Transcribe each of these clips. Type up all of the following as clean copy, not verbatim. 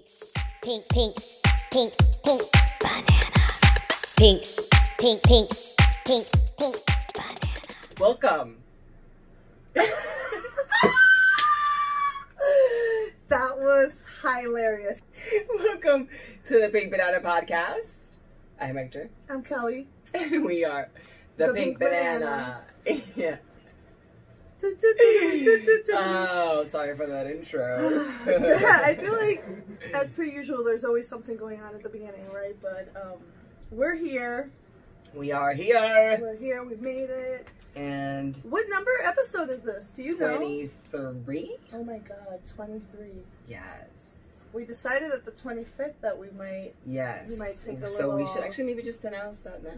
Pink, pink, pink, pink, pink banana. Pink, pink, pink, pink, pink banana. Welcome. That was hilarious. Welcome to the Pink Banana podcast. I'm Hector. I'm Kelly. And we are the Pink Banana. Yeah. Oh, sorry for that intro. I feel like, as per usual, there's always something going on at the beginning, right? But we're here. We are here. We're here. We made it. And what number episode is this? Do you know? 23? Oh my God, 23. Yes. We decided at the 25th that we might. Yes. We might take a little. So we should actually maybe just announce that now.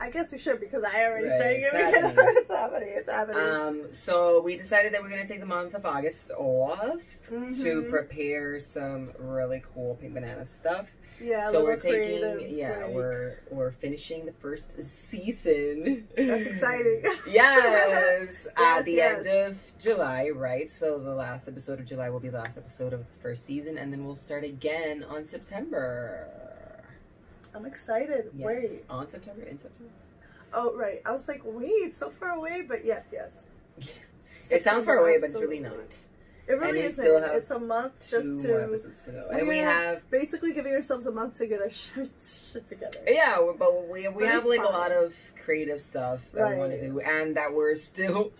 I guess we should, because I already Right, started giving it up. It's happening. It's happening. So we decided that we're going to take the month of August off to prepare some really cool Pink Banana stuff. Yeah, so we're we're finishing the first season. That's exciting. Yes, at the end of July, right? So the last episode of July will be the last episode of the first season, and then we'll start again on September. I'm excited. Yes. Wait. On September? In September? Oh, right. I was like, wait, so far away, but yes. It sounds far away, but it's really not. It really isn't. It's a month just to. Episodes to go. And we have basically giving ourselves a month to get our shit together. Yeah, but we have like a lot of creative stuff that we want to do, and that we're still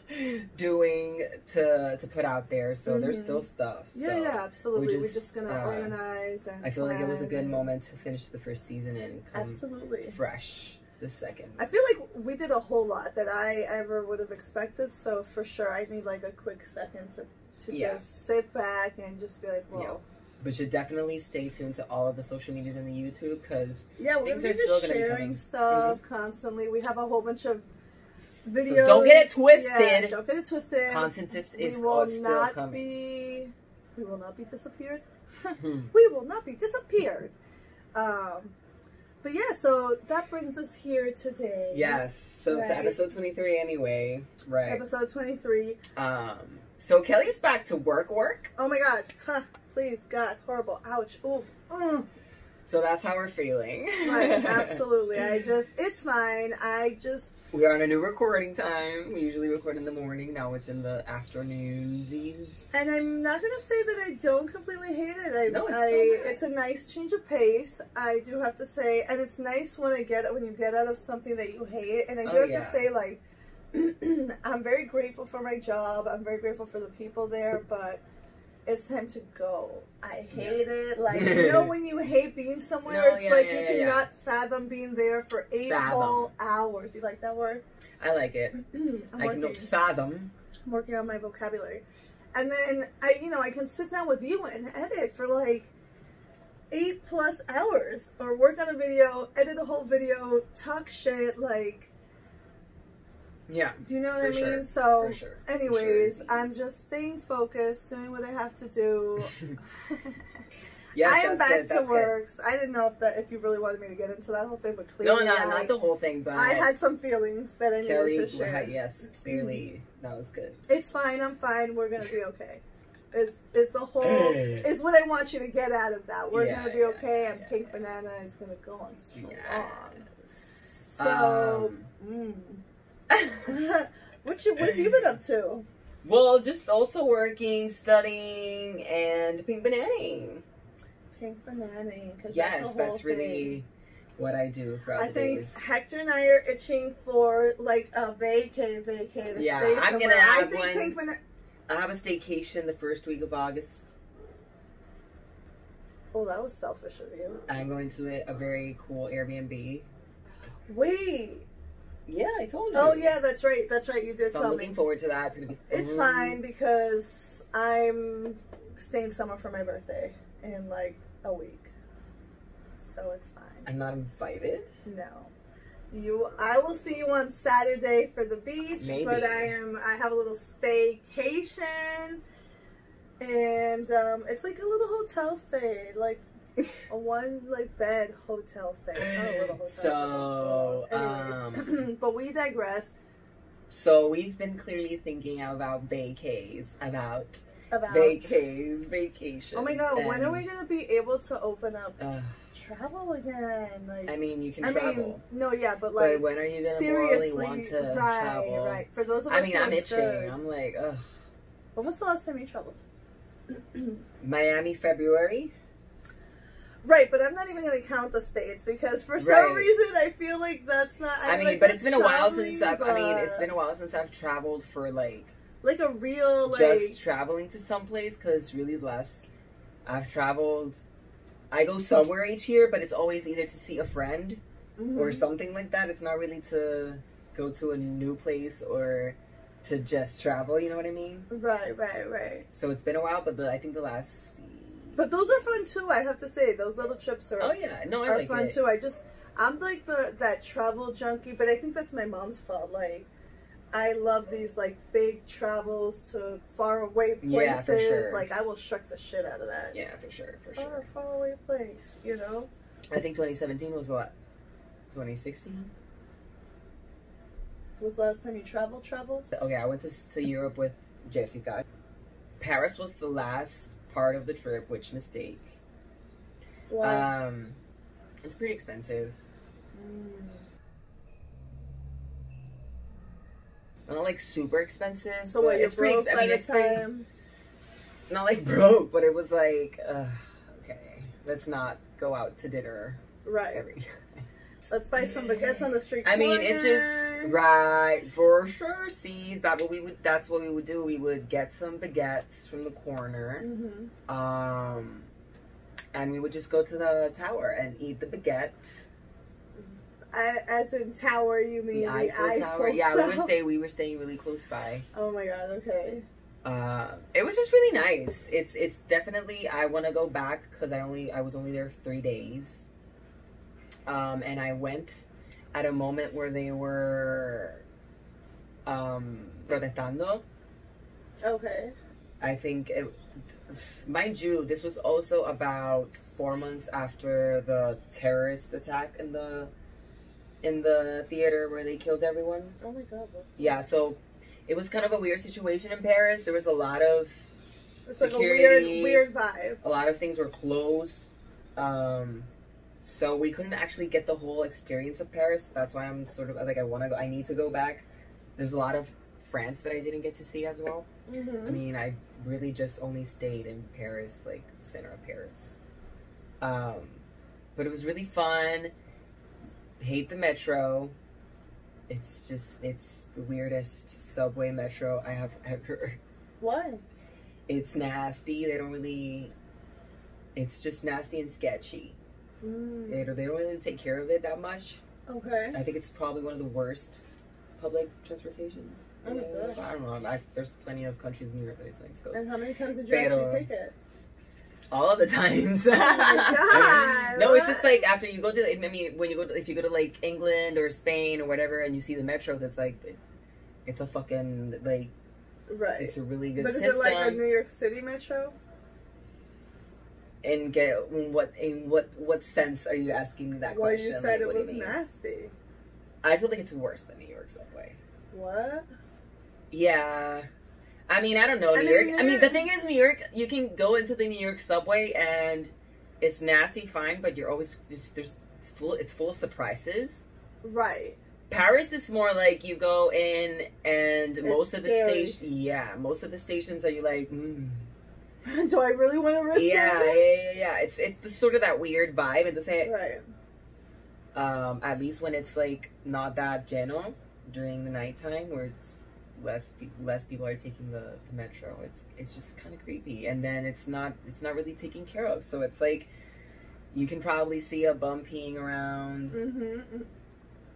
doing to put out there. So there's still stuff. So yeah, absolutely. We're just gonna organize and. I feel like it was a good moment to finish the first season and come fresh the second. I feel like we did a whole lot that I ever would have expected. So for sure, I need like a quick second to just sit back and just be like, whoa. Yeah. But you definitely stay tuned to all of the social medias and the YouTube, because things are still going to be sharing stuff constantly. We have a whole bunch of videos. So don't get it twisted. Yeah, don't get it twisted. Content is still coming. We will not be disappeared. We will not be disappeared. But yeah, so that brings us here today. Yes. So to episode 23 anyway. Right. Episode 23. So Kelly's back to work. Oh my God. Huh. Please, God, horrible. Ouch. Ooh. So that's how we're feeling. Right, absolutely. It's fine. We're on a new recording time. We usually record in the morning. Now it's in the afternoonsies. And I'm not going to say that I don't completely hate it. It's a nice change of pace. I do have to say, and it's nice when you get out of something that you hate. And I do have to say, like, I'm very grateful for my job. I'm very grateful for the people there, but it's time to go. I hate it. Like, you know when you hate being somewhere, you cannot fathom being there for 8 whole hours. You like that word? I like it. I cannot fathom. I'm working on my vocabulary. And then, I can sit down with you and edit for like 8+ hours. Or work on a video, edit a whole video, talk shit, like... Yeah. Do you know what I mean? So, anyways, I'm just staying focused, doing what I have to do. Yes, I am back to work. I didn't know if you really wanted me to get into that whole thing, but clearly not the whole thing, but I had some feelings that I needed to share. Yes, clearly that was good. It's fine. I'm fine. We're gonna be okay. Is what I want you to get out of that. We're gonna be okay, and Pink Banana is gonna go on strong. So. What have you been up to? Well, just also working, studying, and pink bananing. Pink bananing. Yes, that's really what I do throughout the days. I think Hector and I are itching for like a vacay. I'm gonna have one. I have a staycation the first week of August. Oh, that was selfish of you. I'm going to a very cool Airbnb. Wait. Yeah, I told you. Oh, yeah, that's right. That's right. You did tell me. So I'm looking forward to that. It's going to be fun. It's fine because I'm staying somewhere for my birthday in like a week. So it's fine. I'm not invited? No. I will see you on Saturday for the beach. Maybe. But I have a little staycation. And it's like a little hotel stay. Like a bed hotel stay. Not a little hotel stay. Anyways, but we digress. So we've been clearly thinking about vacays, about about vacations. Oh my god, when are we gonna be able to open up travel again? Like, I mean, you can travel. No, yeah, but like, when are you gonna really want to travel? Right. For those of us, I'm itching. I'm like, ugh. When was the last time you traveled? Miami, February. Right, but I'm not even going to count the states because for some reason I feel like that's not. I mean, like, but it's been a while since it's been a while since I've traveled for like a real just traveling to someplace, because really I've traveled. I go somewhere each year, but it's always either to see a friend or something like that. It's not really to go to a new place or to just travel. You know what I mean? Right. So it's been a while, but I think the last. But those are fun too. I have to say, those little trips are. Oh yeah, no, I like fun too. I'm like that travel junkie, but I think that's my mom's fault. Like, I love these like big travels to far away places. Yeah, for sure. Like, I will shuck the shit out of that. Yeah, for sure. Far away place, you know. I think 2017 was a lot. 2016 was the last time you traveled. Okay, I went to Europe with Jessica. Paris was the last part of the trip, which mistake. Why? It's pretty expensive. Not like super expensive. So what, it's pretty expensive. I mean, it's pretty, not like broke, but it was like, okay, let's not go out to dinner every night. Let's buy some baguettes on the street corner. I mean, it's just for sure. See, that's what we would do. We would get some baguettes from the corner, and we would just go to the tower and eat the baguette. As in tower, you mean the Eiffel Tower? Yeah, we were staying really close by. Oh my god, okay. It was just really nice. It's definitely, I want to go back because I was only there for 3 days. And I went at a moment where they were protestando. Okay. I think mind you, this was also about 4 months after the terrorist attack in the theater where they killed everyone. Oh my god. Yeah, so it was kind of a weird situation in Paris. There was a lot of security. Like a weird vibe. A lot of things were closed. So we couldn't actually get the whole experience of Paris. That's why I'm sort of like, I need to go back. There's a lot of France that I didn't get to see as well. I mean, I really just only stayed in Paris, like the center of Paris. But it was really fun. Hate the metro. It's the weirdest subway metro I have ever. Why? It's nasty. It's just nasty and sketchy. They don't really take care of it that much. Okay. I think it's probably one of the worst public transportations. Oh my gosh. I don't know. There's plenty of countries in Europe that it's like to go. And how many times did you actually take it? All of the times. Oh my god! No, it's just like after you go to. I mean, if you go to like England or Spain or whatever, and you see the metro, that's like, it's a fucking like. Right. It's a really good system. But is it like a New York City metro? In what sense are you asking me that question? Well, you said it was nasty. I feel like it's worse than New York subway. What? Yeah. I mean, I don't know, New York. I mean, the thing is, New York, you can go into the New York subway and it's nasty, fine, but you're always just, it's full of surprises. Right. Paris is more like you go in and most of the stations are you like, do I really want to risk it? Yeah. It's sort of that weird vibe, and to say right. At least when it's like not that lleno during the nighttime, where it's less people are taking the metro. It's just kind of creepy, and then it's not really taken care of. So it's like you can probably see a bum peeing around.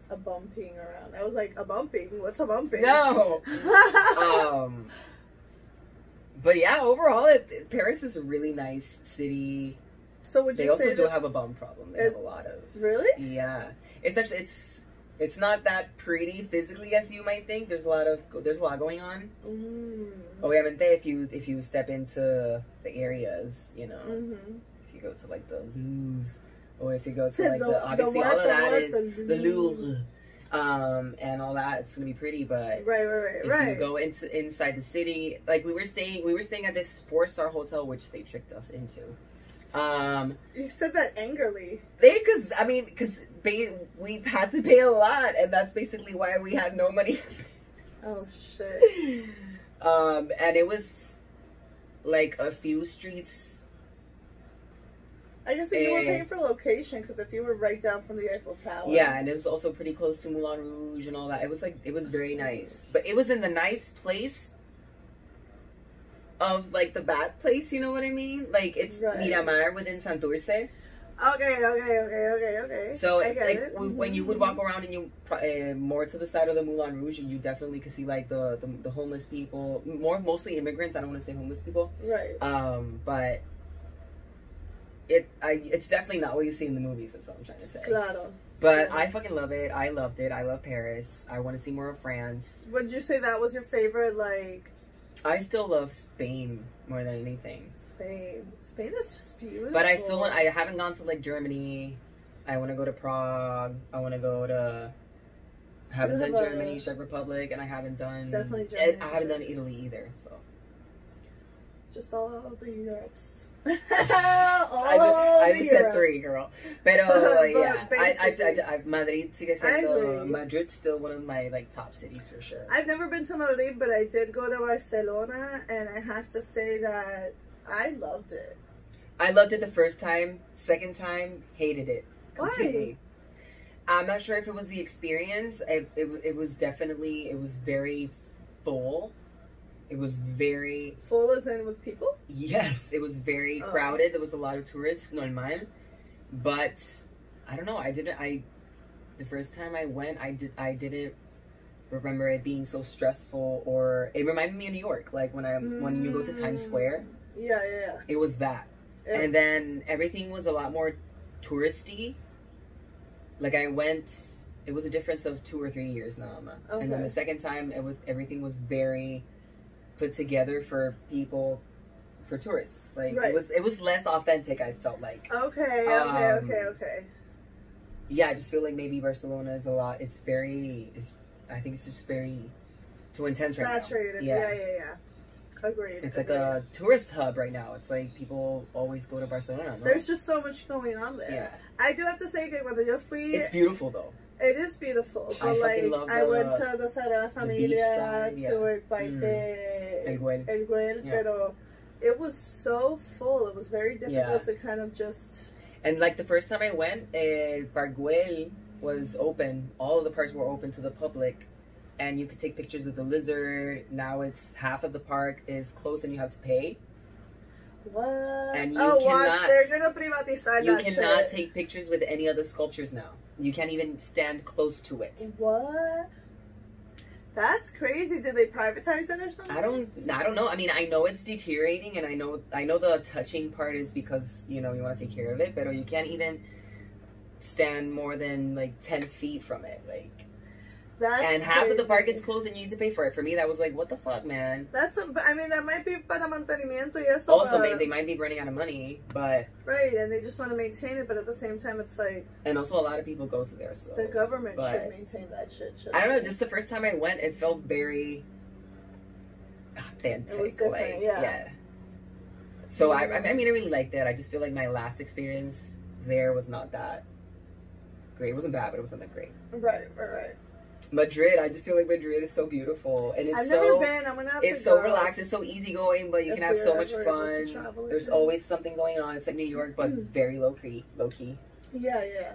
A bum peeing around. I was like, a bumping? What's a bumping? No. But yeah, overall, Paris is a really nice city. So would you they also do have a bum problem. They have a lot of. Really? Yeah, it's actually it's not that pretty physically as you might think. There's a lot going on. Obviamente, if you step into the areas, you know, if you go to like the Louvre, or if you go to like obviously all of that is the Louvre. and all that. It's gonna be pretty, but right. You go inside the city, like we were staying at this 4-star hotel, which they tricked us into. You said that angrily. Because we had to pay a lot, and that's basically why we had no money. Oh shit. And it was like a few streets. I guess that you were paying for location, because if you were right down from the Eiffel Tower. Yeah, and it was also pretty close to Moulin Rouge and all that. It was very nice, but it was in the nice place of like the bad place. You know what I mean? Like it's Miramar within Santurce. Okay. So like when you would walk around and you more to the side of the Moulin Rouge, you definitely could see like the homeless people, mostly immigrants. I don't want to say homeless people, right? But it's definitely not what you see in the movies. That's what I'm trying to say. Claro. But I fucking love it. I loved it. I love Paris. I want to see more of France. Would you say that was your favorite? Like, I still love Spain more than anything. Spain is just beautiful. But I haven't gone to like Germany. I want to go to Prague. I want to go to. I haven't done Germany, Czech Republic, and I haven't done. Definitely Germany. I haven't done Italy either. So. Just all the Europes. I just said 3, girl. Pero yeah, I Madrid sigue siendo Madrid's still one of my like top cities for sure. I've never been to Madrid, but I did go to Barcelona, and I have to say that I loved it. I loved it the first time. Second time, hated it completely. Why? I'm not sure if it was the experience. It was very full. It was very... Full as in with people? Yes, it was very crowded. There was a lot of tourists, normal. But, I don't know, the first time I went, I didn't remember it being so stressful, or... It reminded me of New York, like when you go to Times Square. Yeah. It was that. Yeah. And then everything was a lot more touristy. Like I went... It was a difference of 2 or 3 years now. Okay. And then the second time, everything was very... put together for tourists. Like it was less authentic, I felt like. Okay. Yeah, I just feel like maybe Barcelona is a lot. I think it's just very too intense right now. Saturated. Yeah. Agreed. It's like a tourist hub right now. It's like people always go to Barcelona. No? There's just so much going on there. Yeah. I do have to say que cuando yo fui... It's beautiful though. It is beautiful, but I went to the Sagrada Familia, to El Güell, pero it was so full. It was very difficult to kind of just... And like the first time I went, Park Güell was open. All of the parks were open to the public, and you could take pictures with the lizard. Now it's half of the park is closed and you have to pay. What? And watch, they're gonna privatizar You cannot take pictures with any of the sculptures now. You can't even stand close to it. What? That's crazy. Did they privatize it or something? I don't know. I mean, I know it's deteriorating, and I know the touching part is because, you know, you want to take care of it, but you can't even stand more than like 10 feet from it. Like, and half of the park is closed and you need to pay for it. For me, that was like, what the fuck, man? I mean, that might be para mantenimiento y eso. Also, they might be running out of money, but... Right, and they just want to maintain it, but at the same time, it's like... And also, a lot of people go through there, so... The government should maintain that shit. I don't know, just the first time I went, it felt very... authentic. It was different, yeah. So, I mean, I really liked it. I just feel like my last experience there was not that great. It wasn't bad, but it wasn't that great. Right. Madrid, I just feel like Madrid is so beautiful, and it's I've never been. I'm gonna have to go. It's so relaxed. It's so easygoing, but you can have so much fun. There's always something going on. It's like New York, but very low key. Yeah.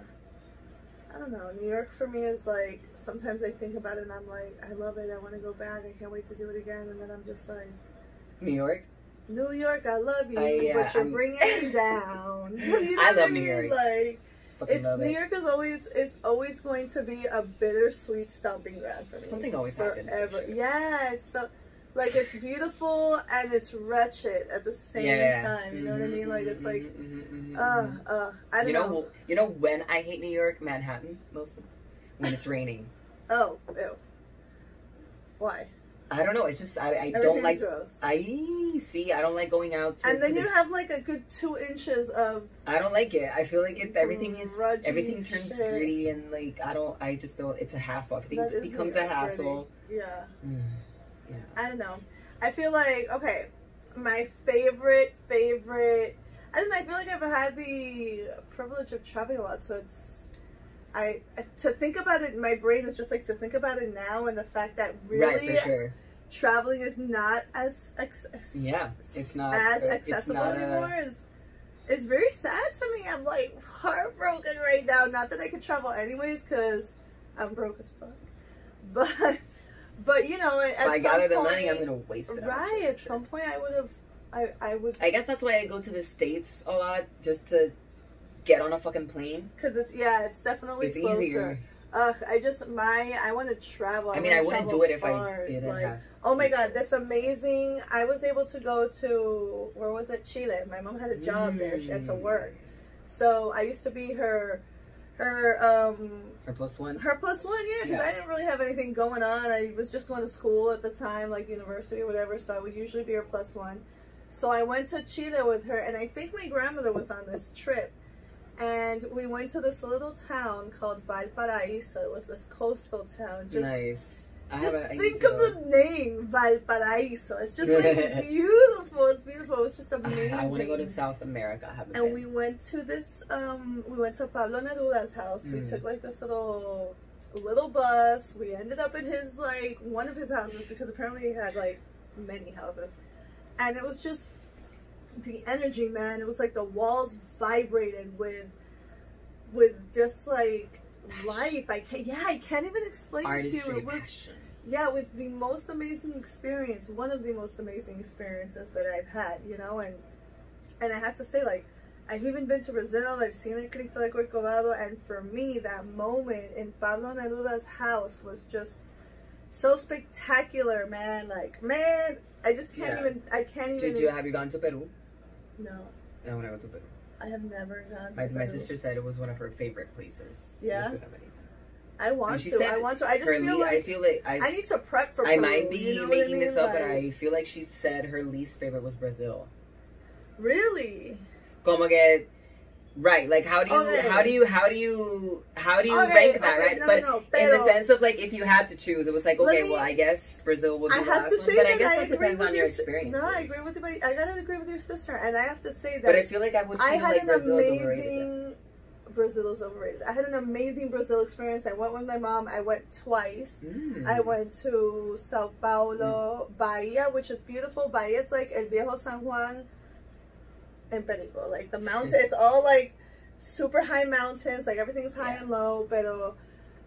I don't know. New York for me is like, sometimes I think about it and I'm like, I love it. I want to go back. I can't wait to do it again. And then I'm just like, New York, I love you, but you're bringing me down. You know I love New York. Like. New York is always going to be a bittersweet stomping ground for me. Something always happens. Forever. Yeah, it's so, like, it's beautiful and it's wretched at the same time. You know what I mean? Like, it's like, I don't know. You know when I hate New York? Manhattan, mostly. When it's raining. Oh, ew. Why? I don't know. It's just I don't like. Gross. I don't like going out. And then you have like a good 2 inches of. I don't like it. I feel like everything turns gritty and like I just don't. It's a hassle. Everything becomes a hassle. Gritty. Yeah. Yeah. I don't know. I feel like okay, my favorite. I don't know. I feel like I've had the privilege of traveling a lot, so it's. To think about it, my brain is just like to think about it now, and the fact that really. Right, for sure. Traveling is not as it's not as accessible anymore. It's very sad to me. I'm like heartbroken right now. Not that I could travel anyways, because I'm broke as fuck. But you know, at some point, I got the money, I'm gonna waste it. Right. At some point, I would have. I would. I guess that's why I go to the States a lot, just to get on a fucking plane. Because it's definitely closer. Easier. I want to travel. I mean, I wouldn't do it if I didn't have. Oh my God, that's amazing. I was able to go to, where was it? Chile. My mom had a job there. She had to work. So I used to be her plus one? Her plus one, yeah, because I didn't really have anything going on. I was just going to school at the time, like university or whatever, so I would usually be her plus one. So I went to Chile with her, and I think my grandmother was on this trip. And we went to this little town called Valparaíso. It was this coastal town. Nice. Just think of the name, Valparaíso. It's just like beautiful. It's beautiful. It's just amazing. I want to go to South America. And we went to this, we went to Pablo Neruda's house. We took like this little bus. We ended up in his, like, one of his houses, because apparently he had like many houses. And it was just the energy, man. It was like the walls vibrated with just like life. I can't even explain it to you. It was passion. Yeah, it was the most amazing experience, one of the most amazing experiences that I've had, you know, and I have to say, like, I've even been to Brazil, I've seen El Cristo de Corcovado, and for me, that moment in Pablo Neruda's house was just so spectacular, man. Like, man, I just can't even, have you gone to Peru? No. I want to go to Peru. I have never gone to Peru. My sister said it was one of her favorite places. Yeah. I want to. I just feel like I need to prep for Peru. I might be making this up, but I feel like she said her least favorite was Brazil. Really? Como que, right? Like, how do you rank that, right? But in the sense of, like, if you had to choose, it was like, okay, well, I guess Brazil would be the last one. But I guess it depends on your experience. No, I agree with you. I gotta agree with your sister, and I have to say that. But I feel like I would feel like Brazil is overrated. Brazil is overrated. I had an amazing Brazil experience. I went with my mom. I went twice. I went to Sao Paulo, Bahia, which is beautiful. Bahia is like El Viejo San Juan and Perico. Like the mountain, it's all like super high mountains. Like everything's high and low, pero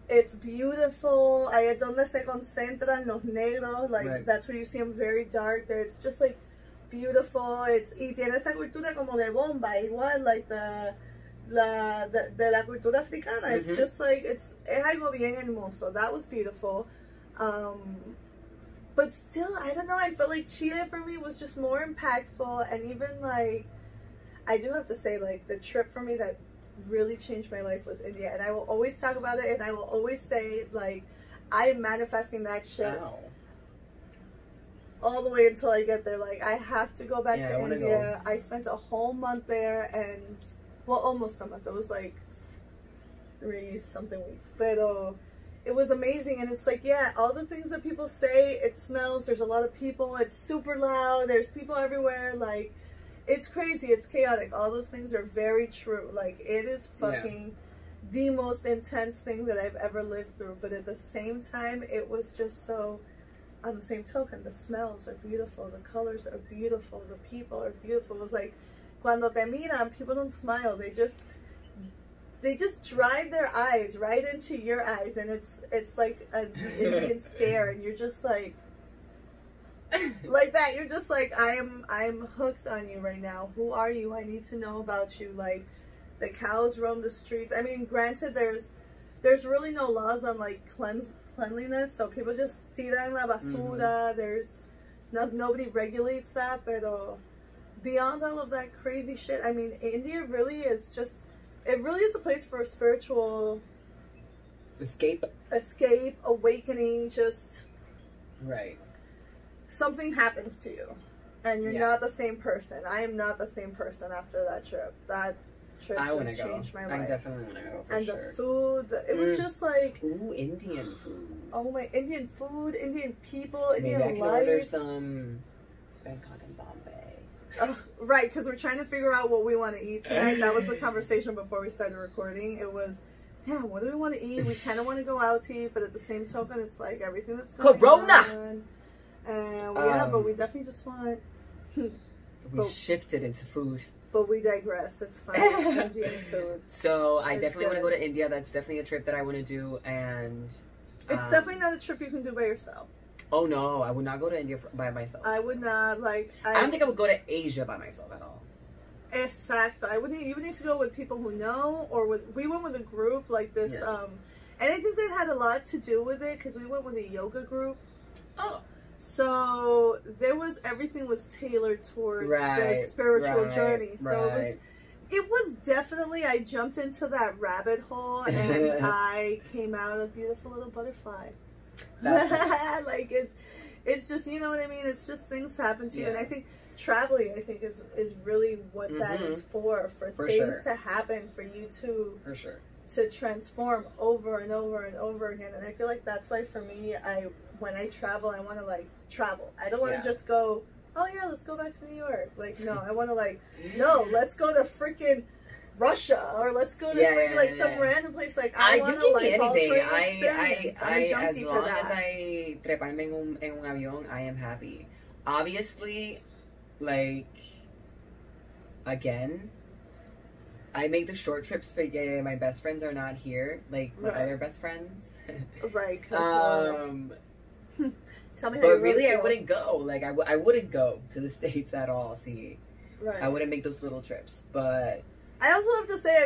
it's beautiful. Ahí es donde se concentran los negros. Like that's where you see them very dark. There, it's just like beautiful. Y tiene esa cultura como de bomba, igual like de la cultura africana. It's just like es algo bien hermoso. That was beautiful. But still, I don't know, I felt like Chile for me was just more impactful. And even like, I do have to say, like, the trip for me that really changed my life was India. And I will always talk about it, and I will always say, like, I am manifesting that shit all the way until I get there. Like, I have to go back to India. I spent a whole month there, and, well, almost a month. It was like 3-something weeks. But it was amazing. And it's like, yeah, all the things that people say, it smells, there's a lot of people, it's super loud, there's people everywhere, like, it's crazy, it's chaotic. All those things are very true. Like, it is fucking the most intense thing that I've ever lived through. But at the same time, it was just so, on the same token, the smells are beautiful, the colors are beautiful, the people are beautiful. It was like, cuando te miran, people don't smile, they just drive their eyes right into your eyes, and it's like an Indian stare, and you're just like that. You're just like, I'm hooked on you right now. Who are you? I need to know about you. Like, the cows roam the streets. I mean, granted, there's really no laws on like cleanliness, so people just tiran la basura. There's nobody regulates that. But beyond all of that crazy shit, I mean, India really is just. It really is a place for a spiritual escape, awakening, just something happens to you and you're not the same person. I am not the same person after that trip. That trip just changed my life. I definitely want to go, for and sure. The food, it was just like... Ooh, Indian food. Oh my, Indian food, Indian people, Indian life. Maybe I can order some Bangkok and Bombay. Right, because we're trying to figure out what we want to eat tonight. That was the conversation before we started recording. It was, damn, what do we want to eat? We kind of want to go out to eat, but at the same token, it's like everything that's going on. And yeah, but we definitely just want... we shifted into food. But we digress. It's fine. Indian food. So I definitely want to go to India. That's definitely a trip that I want to do. And it's definitely not a trip you can do by yourself. Oh no, I would not go to India by myself. I would not. Like, I don't think I would go to Asia by myself at all. Exactly. You would need to go with people who know, or we went with a group like this. And I think that had a lot to do with it because we went with a yoga group. Oh. So everything was tailored towards the spiritual journey. So it was definitely, I jumped into that rabbit hole and I came out a beautiful little butterfly. Like it's just, you know what I mean? It's just things happen to you. And I think traveling, is really what that is for things to happen, for you to to transform over and over and over again. And I feel like that's why for me, when I travel, I want to like travel. I don't want to just go, oh yeah, let's go back to New York. Like, no, I want to like, no, let's go to freaking Russia, or let's go to some random place. Like, I want to like anything. I as long as I treparme en un avión, I am happy. Obviously, like, again, I make the short trips because my best friends are not here, like my other best friends. Right. Tell me how but really, I wouldn't go. Like, I wouldn't go to the States at all. See, I wouldn't make those little trips. But I also have to say,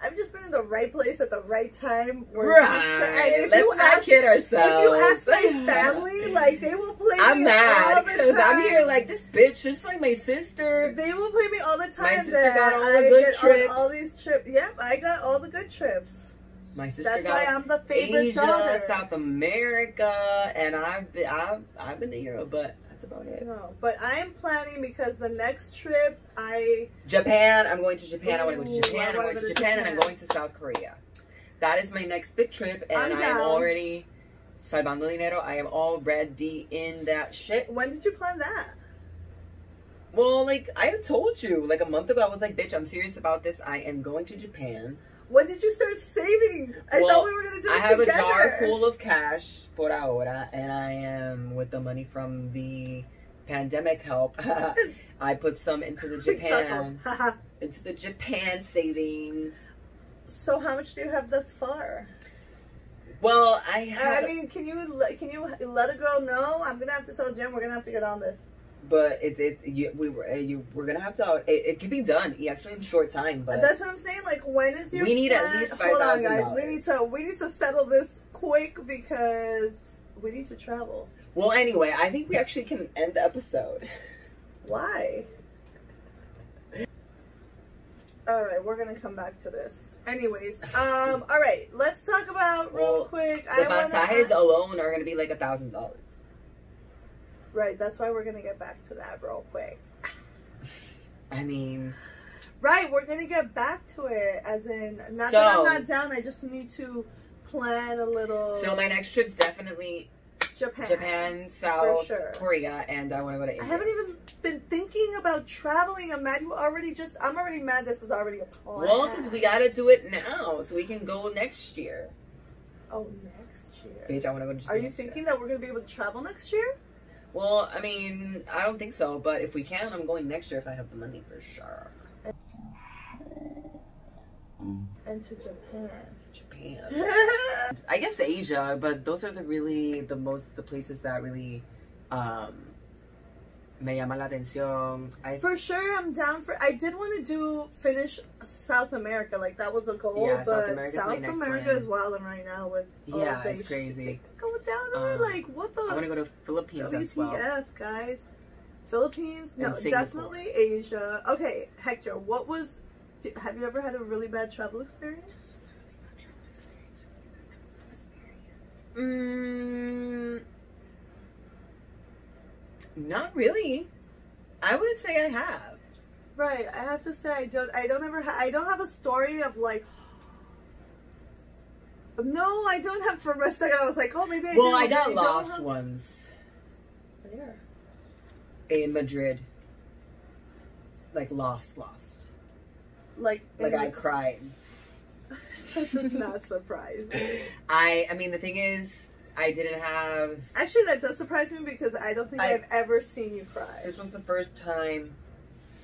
I've just been in the right place at the right time. Right. Let's not kid ourselves. If you ask my family, like, they will play me I'm mad all the because time. I'm here like, this bitch, just like my sister. They will play me all the time. My sister got all the good trips. All these trips. Yep, I got all the good trips. My sister That's got why I'm the favorite Asia, daughter. South America, and I've been to Europe, but that's about it. No, but I am planning because the next trip Japan. I'm going to Japan. I want to go to Japan. I'm going to Japan, and I'm going to South Korea. That is my next big trip, and I'm already salvando dinero. I am already in that shit. When did you plan that? Well, like I had told you, like a month ago, I was like, bitch, I'm serious about this. I am going to Japan. When did you start saving? I thought we were going to do it together. I have a jar full of cash por ahora, and I am, with the money from the pandemic help, I put some into the Japan savings. So how much do you have thus far? Well, I mean, can you let a girl know? I'm going to have to tell Jim we're going to have to get on this. But we're gonna have to. It can be done actually in a short time. But that's what I'm saying. Like, when is your? We need at least $5,000. Hold on, guys. We need to settle this quick because we need to travel. Well, anyway, I think we actually can end the episode. Why? All right, we're gonna come back to this. Anyways, all right, let's talk about real quick. The pasajes alone are gonna be like $1,000. Right, that's why we're going to get back to that real quick. I mean... Right, we're going to get back to it, as in, not that I'm not down, I just need to plan a little... So my next trip's definitely Japan, South Korea, and I want to go to India. I haven't even been thinking about traveling. I'm already mad this is already a plan. Well, because we got to do it now, so we can go next year. Oh, next year. Bitch, I want to go to Japan. Are you thinking that we're going to be able to travel next year? Well, I mean, I don't think so, but if we can, I'm going next year if I have the money for sure. And to Japan. I guess Asia, but those are the places that really me llama la atención. For sure, I'm down for. I did want to finish South America, like that was a goal. Yeah, but South America is wilding right now with it's crazy. Going down there, like what the? I want to go to Philippines as well. WTF, guys? Philippines? No, definitely Asia. Okay, Hector, have you ever had a really bad travel experience? Not really. I wouldn't say I have. Right. I have to say I don't have a story of like. No, I don't have. For a second, I was like, oh, maybe I do. Well, I got lost once. Where? In Madrid. Like lost. Like I cried. That does not surprise me. I mean, the thing is, I didn't have... Actually, that does surprise me because I don't think I've ever seen you cry. This was the first time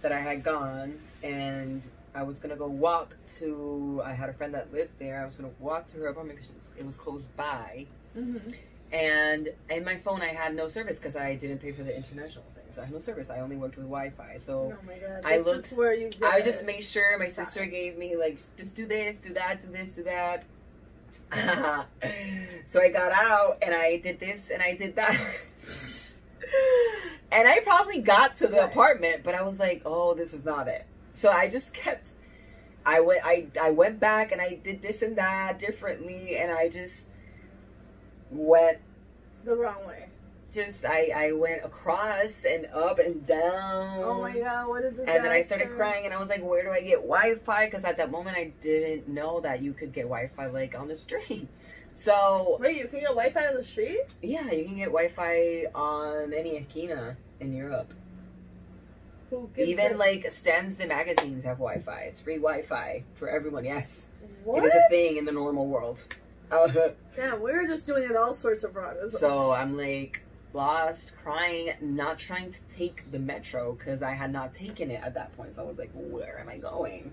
that I had gone, and I was going to go walk to... I had a friend that lived there. I was going to walk to her apartment because it was close by. Mm-hmm. And in my phone, I had no service because I didn't pay for the international thing. So I had no service. I only worked with Wi-Fi. So oh my God. I looked... Where you I just made sure my sister gave me, like, just do this, do that, do this, do that. So I got out and I did this and I did that. And I probably got to the apartment, but I was like, oh, this is not it. So I just kept... I went back and I did this and that differently, and I just went the wrong way. Just I went across and up and down. Oh my God, what is this? And then I started crying and I was like, where do I get Wi-Fi? Because at that moment I didn't know that you could get Wi-Fi like on the street. So wait, you can get Wi-Fi on the street? Yeah, you can get Wi-Fi on any esquina in Europe. Even like stands the magazines have Wi-Fi. It's free Wi-Fi for everyone. Yes, what? It is a thing in the normal world. Yeah, we're just doing it all sorts of wrong. So I'm like lost, crying, not trying to take the metro because I had not taken it at that point. So I was like, where am I going?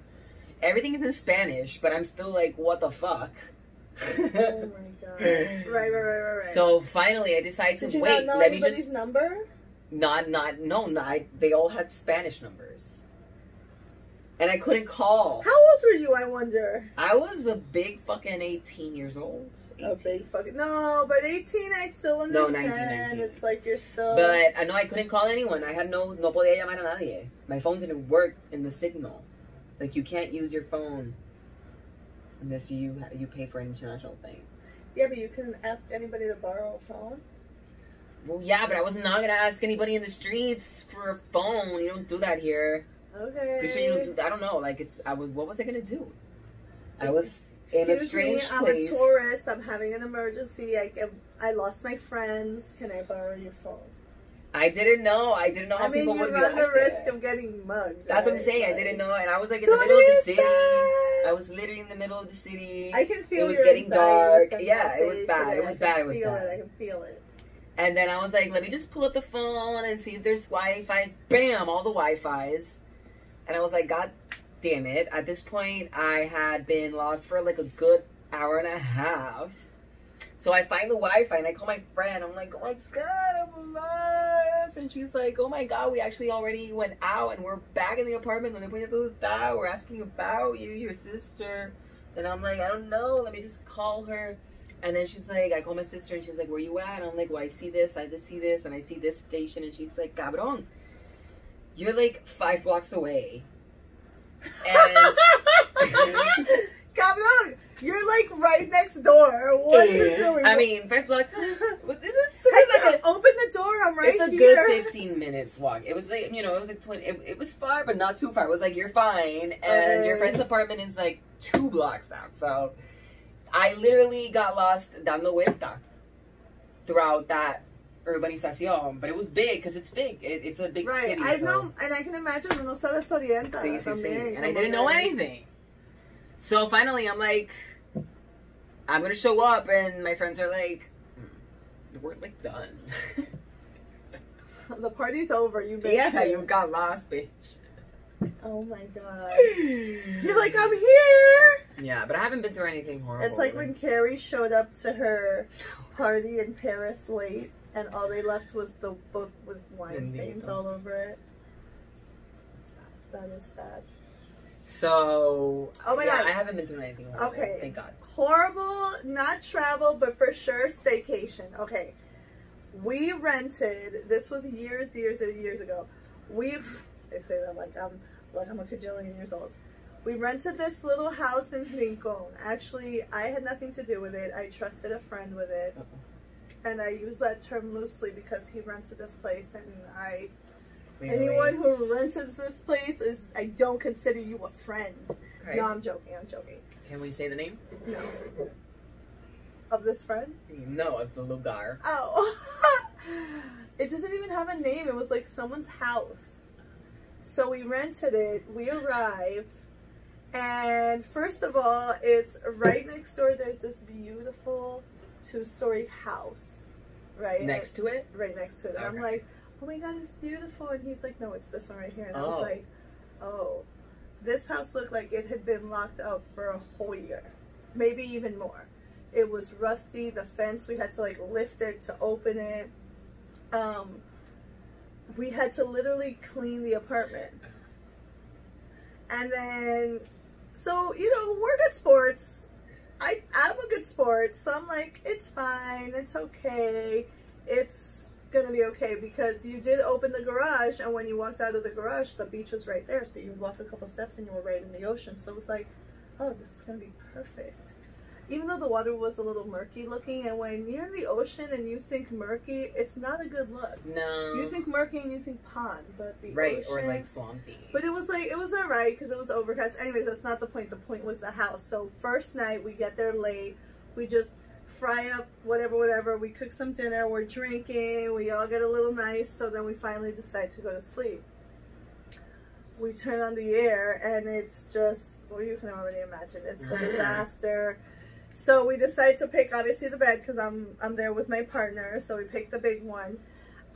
Everything is in Spanish, but I'm still like, what the fuck? Oh my God! Right. So finally, I decided to wait. Did you wait. not know anybody's number? They all had Spanish numbers. And I couldn't call. How old were you, I wonder? I was a big fucking 18 years old. 18. A big fucking... No, but 18 I still understand. No, 19. It's like you're still... But I know I couldn't call anyone. I had no podía llamar a nadie. My phone didn't work in the signal. Like, you can't use your phone unless you pay for an international thing. Yeah, but you can ask anybody to borrow a phone. Well, yeah, but I was not going to ask anybody in the streets for a phone. You don't do that here. Okay. Pretty sure you don't do, I don't know. Like, what was I going to do? I was in a strange place. I'm a tourist. I'm having an emergency. I lost my friends. Can I borrow your phone? I didn't know. I didn't know how people would be like you run the risk of getting mugged. That's what I'm saying. I didn't know. And I was like in the middle of the city. I was literally in the middle of the city. I can feel it. It was getting dark. Yeah, it was bad. It was bad. It was bad. I can feel it. And then I was like, let me just pull up the phone and see if there's Wi-Fi's. Bam! All the Wi-Fi's. And I was like, God damn it. At this point, I had been lost for like a good hour and a half. So I find the Wi-Fi and I call my friend. I'm like, oh my God, I'm lost. And she's like, oh my God, we actually already went out and we're back in the apartment. We're asking about you, your sister. And I'm like, I don't know. Let me just call her. And then she's like, I call my sister and she's like, where you at? And I'm like, well, I see this, I see this, and I see this station. And she's like, cabrón, you're like 5 blocks away. And cabrón, you're like right next door. What are you doing? I mean, 5 blocks. Open the door. I'm right here. It's a good 15 minutes walk. It was like, it was like 20. It was far, but not too far. It was like, you're fine. And your friend's apartment is like 2 blocks down. So I literally got lost dando vuelta throughout that urbanización, but it was big because it's big. It's a big city. I know, and I can imagine uno se desorienta. Sí. And I didn't know anything. So finally, I'm like, I'm gonna show up, and my friends are like, we're like done. The party's over. You got lost, bitch. Oh my God. You're like, I'm here. Yeah, but I haven't been through anything horrible. It's like when Carrie showed up to her party in Paris late and all they left was the book with wine stains all over it. That is sad. So, oh my God. I haven't been through anything horrible. Okay. Thank God. Horrible, not travel, but for sure staycation. Okay. We rented, this was years ago. I say that like I'm a cajillion years old. We rented this little house in Rincon. Actually, I had nothing to do with it. I trusted a friend with it. and I use that term loosely because he rented this place, and anyone who rented this place I don't consider you a friend. Okay. No, I'm joking. Can we say the name? No. Of this friend? No, of the lugar. Oh. It doesn't even have a name. It was like someone's house. So we rented it. We arrive. And first of all, it's right next door. There's this beautiful 2-story house. Right? Next to it? Right next to it. And I'm like, oh my God, it's beautiful. And he's like, no, it's this one right here. And I was like, oh. This house looked like it had been locked up for a whole year. Maybe even more. It was rusty. The fence, we had to like lift it to open it. We had to literally clean the apartment. And then, so, you know, we're good sports. I'm a good sport. So I'm like, it's fine. It's okay. It's going to be okay, because you did open the garage. And when you walked out of the garage, the beach was right there. So you walked a couple steps and you were right in the ocean. So it was like, oh, this is going to be perfect. Even though the water was a little murky looking, and when you're in the ocean and you think murky, it's not a good look. No. You think murky and you think pond, but the right, ocean, or like swampy. But it was alright because it was overcast. Anyways, that's not the point. The point was the house. So first night, we get there late. We just fry up whatever. We cook some dinner. We're drinking. We all get a little nice. So then we finally decide to go to sleep. We turn on the air, and it's just, well, you can already imagine. It's the disaster. So we decide to pick, obviously, the bed, because I'm there with my partner. So we pick the big one.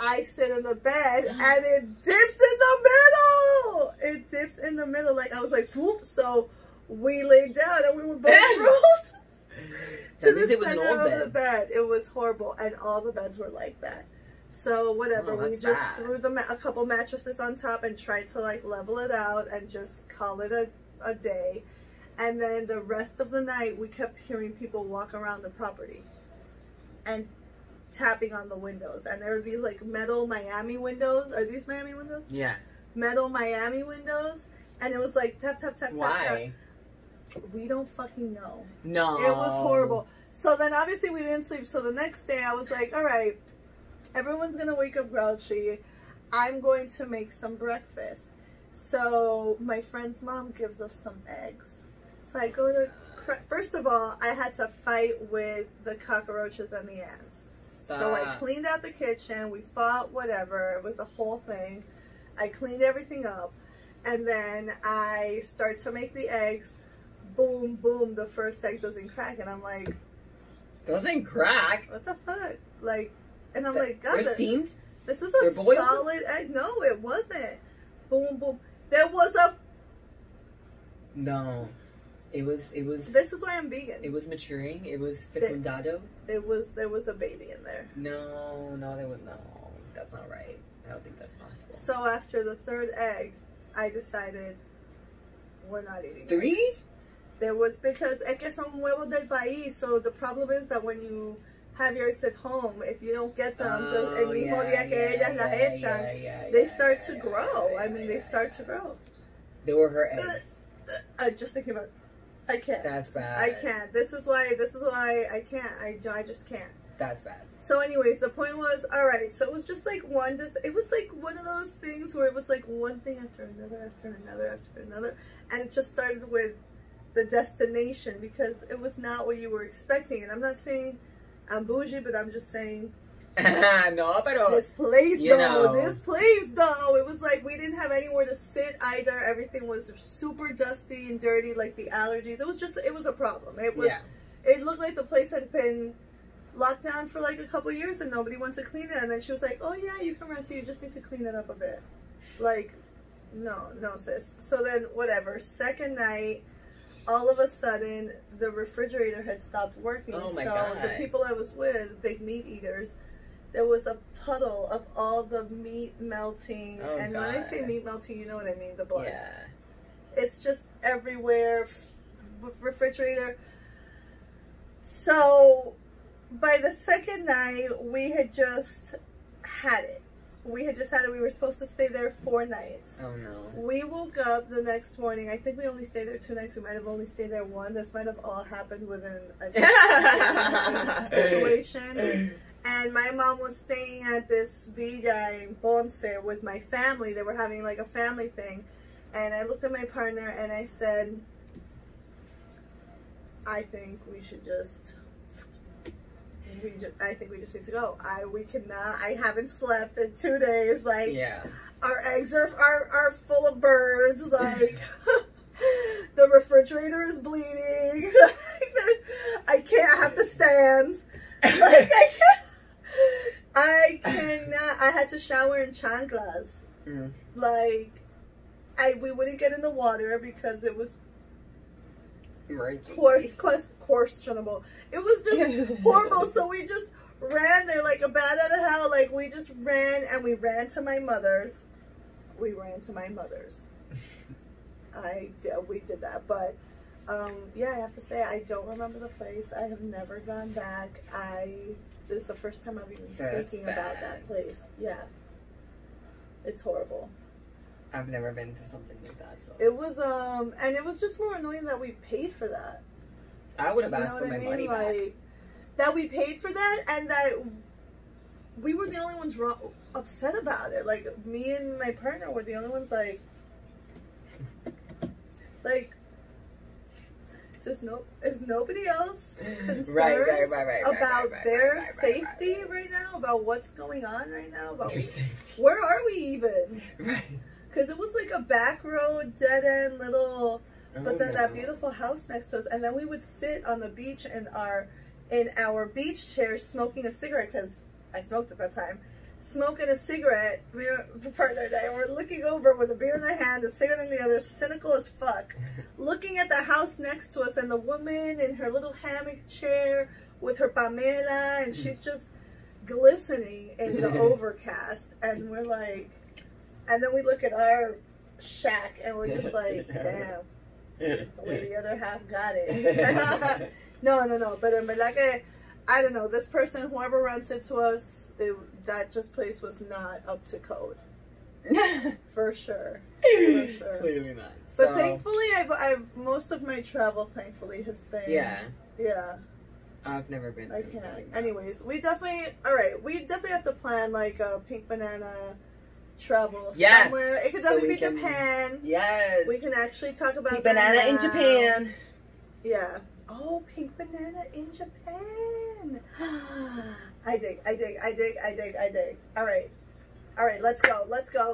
I sit in the bed, and it dips in the middle. It dips in the middle. Like, I was like, whoop. So we laid down, and we were both rolled to the center of the bed. It was horrible, and all the beds were like that. So whatever, we just threw a couple mattresses on top and tried to like level it out and just call it a day. And then the rest of the night, we kept hearing people walk around the property and tapping on the windows. And there were these like metal Miami windows. Are these Miami windows? Yeah. Metal Miami windows. And it was like tap, tap, tap, Why? tap, tap. We don't fucking know. No. It was horrible. So then obviously we didn't sleep. So the next day I was like, all right, everyone's going to wake up grouchy. I'm going to make some breakfast. So my friend's mom gives us some eggs. So I go to, first of all, I had to fight with the cockroaches and the ants. So I cleaned out the kitchen, we fought, whatever, it was a whole thing. I cleaned everything up, and then I start to make the eggs. Boom, boom, the first egg doesn't crack, and I'm like... Doesn't crack? What the fuck? Like, and I'm like, God, they're steamed? This is a solid egg. No, it wasn't. Boom, boom. There was a... No. It was. This is why I'm vegan. It was maturing. It was fecundado. There was a baby in there. No, that's not right. I don't think that's possible. So after the third egg, I decided we're not eating 3? eggs. There was, because es que son huevos del país. So the problem is that when you have your eggs at home, if you don't get them, el mismo día que ellas las echan, they start to grow. I mean, they start to grow. They were her eggs. Just thinking about. I can't. That's bad. I can't. This is why I can't. I just can't. That's bad. So anyways, the point was, all right, so it was just like it was like one of those things where it was like one thing after another, after another, after another. And it just started with the destination, because it was not what you were expecting. And I'm not saying I'm bougie, but I'm just saying, no, pero this place though, it was like we didn't have anywhere to sit either. Everything was super dusty and dirty, like the allergies. It was a problem. It looked like the place had been locked down for like a couple years and nobody wanted to clean it. And then she was like, oh yeah, you can rent it, you just need to clean it up a bit. Like, no sis. So then whatever, second night, all of a sudden the refrigerator had stopped working. Oh my so God. the people I was with, big meat eaters, there was a puddle of all the meat melting. Oh, and God. when I say meat melting, you know what I mean, the blood. Yeah. It's just everywhere, refrigerator. So by the second night, we had just had it. We were supposed to stay there 4 nights. Oh no. We woke up the next morning. I think we only stayed there 2 nights. We might have only stayed there 1. This might have all happened within a situation. And my mom was staying at this villa in Ponce with my family. They were having like a family thing. And I looked at my partner and I said, I think we should just, I think we just need to go. We cannot, I haven't slept in 2 days. Like, yeah. Our eggs are full of birds. Like, the refrigerator is bleeding. I have to stand. Like, I cannot. I had to shower in chanclas. Like, we wouldn't get in the water because it was questionable. It was just horrible. So we just ran there like a bat out of hell. Like, we just ran, and we ran to my mother's. We ran to my mother's. We did that, but yeah, I have to say I don't remember the place. I have never gone back. This is the first time I've even speaking about that place. Yeah, it's horrible. I've never been through something like that. So it was and it was just more annoying that we paid for that. I would have asked for my money back. Like, that we paid for that, and that we were the only ones upset about it. Like, me and my partner were the only ones like just is nobody else concerned about their safety right now, about what's going on right now, about their safety? Where are we even? Right. Because it was like a back road, dead end little, but then that beautiful house next to us, and then we would sit on the beach in our beach chairs smoking a cigarette, because I smoked at that time. Smoking a cigarette, my partner and I were looking over with a beer in our hand, a cigarette in the other, cynical as fuck, looking at the house next to us, and the woman in her little hammock chair with her palmera, and she's just glistening in the overcast, and we're like, and then we look at our shack, and we're just like, damn, the way the other half got it. No, but in verdad, I don't know, this person, whoever rented to us, that place was not up to code. For sure. For sure. Clearly not. But thankfully, I've most of my travel, thankfully, has been. Yeah. Yeah. I've never been. I can't. Anyways, we definitely have to plan like a Pink Banana travel somewhere. It could definitely be Japan. Yes. We can actually talk about Pink Banana in Japan. Yeah. Oh, Pink Banana in Japan. I dig. All right, let's go. Let's end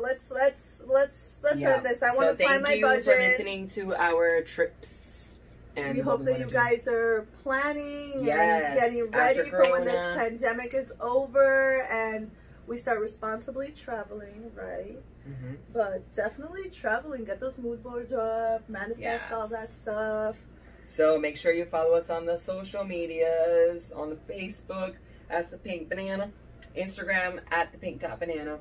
this. I want to plan my budget. Thank you for listening to our trips. And we hope that you guys are planning and getting ready for when this pandemic is over and we start responsibly traveling, right? But definitely traveling, get those mood boards up, manifest all that stuff. So make sure you follow us on the social medias, on the Facebook as The Pink Banana, Instagram at ThePinkBanana,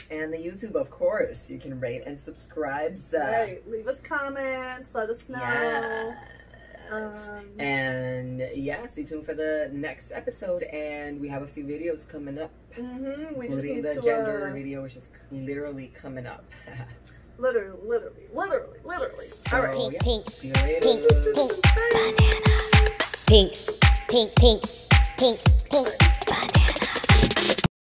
and the YouTube, of course. You can rate and subscribe. Right, leave us comments, let us know. Yes. And yeah, stay tuned for the next episode, and we have a few videos coming up. We just including need the to, gender video, which is literally coming up. Literally. So, All right. Pink, see you later. pink banana. Pink banana.